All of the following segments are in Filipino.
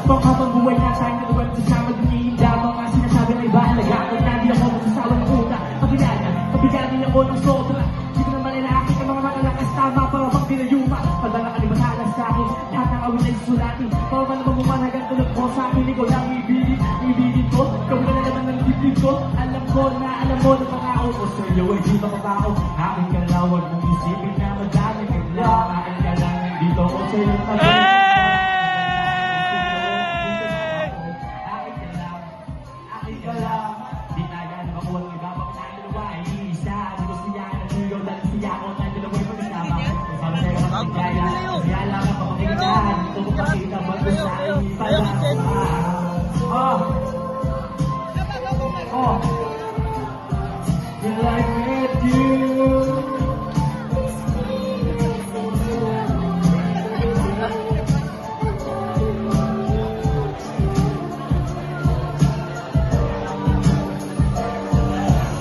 Panghabang buhay na tayo na luwag sa sama Dumihinda mga sinasabi ng iba Nagakot na di ako magsasawa ng una Pagkilala, pabigyan ako ng sobra Di ko naman inaakit ang mga makalakas tama Para bang pinayuma Padala ka ni matalas sa akin Lahat ng awin ay sulatin Para ba namang umanagang tulad mo sa akin Ikaw lang ibigin ko Gawin ka na naman ng dibdib ko Alam ko na alam mo na pangako ko Sa iyo ay di makapako Akin ka lang, huwag mong isipin na madami kailang Akin ka lang, nandito ko sa iyong tabi Till I met you.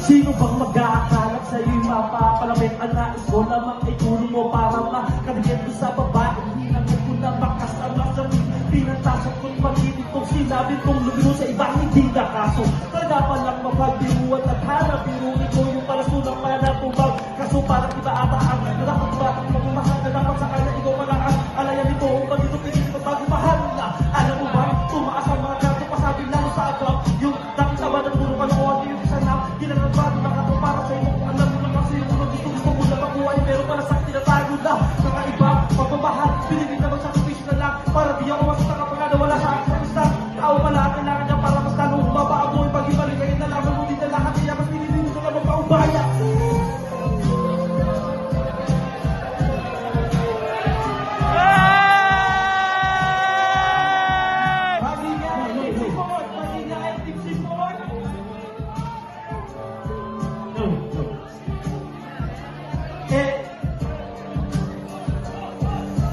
Sino bang mag-aakalap sa'yo'y mapapalapit ang nais ko lamang ay tulong mo para makabigyan ko sa babae hinangin ko na makasama sa pinantasok ko'y pag-ibig kong sinabi kong lumino sa ibang hindi na kaso talaga palang mapagbiruan at hanap biruin ko yung palasulang manatubag kaso parang iba ata ang nalakot ba ang magmamahal na dapat sa kanya ikaw pala ang alayan nito pag ito pinili ko bago mahal na alam mo ba tumaas ang mga kanto pasabi lang sa agam yung dapat na ba ng puro kalokohan yung isa na ginagabago na kato para sa iyo kung alam mo lang kasi yung gusto mo na makuha pero para sa tinatago na mga iba pagmamahal pinili na magsakripisyo na lang para di ako masasaka pa nga na wala sa akin sa isa tao pala kailangan niya para mas talong bumaba ako pag-ibalik kayo na lang mo din na lahat niya mas pinili mo na magpaubaya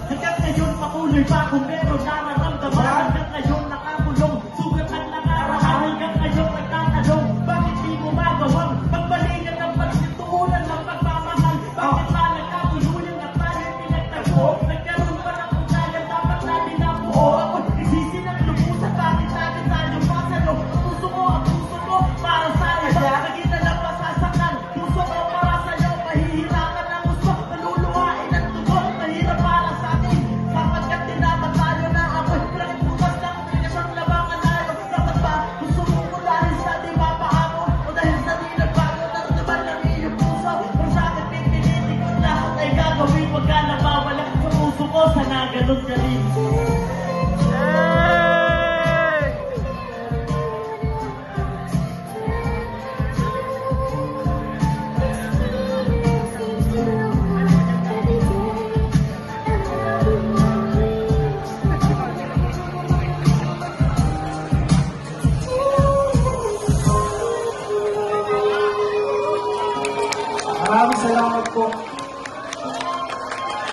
hanggang ngayon pakuloy pa kung meron nararamdaman hanggang ngayon nakakulong sugat ang nakarahan hanggang ngayon nagtatanong bakit di mo magawang pagbalikan ng pagtituunan ng pagmamahal bakit ba nagkatuluyan at tayo pinagtago nagkaroon pa ng ugnayan dapat natin nabuo ako isisi ng lubusan bakit natin tayo pasalo puso ko ang puso ko para sa iba naging na lang masasaktan puso ko para sa'yo mahihirapan ang gusto naluluhain ang tugon mahirap para sa akin dapat ka tinatatayo na ako bakit bukas lang obligasyon labangan tayo dapat ba gusto mo mulahin sa di mapaako o dahil sa di nagbago naramdaman ng iyong puso kung sa akin pipilitin ko lahat ay gagawin wag ka nawawala sa puso ko sana ganun ka rin Maraming salamat po.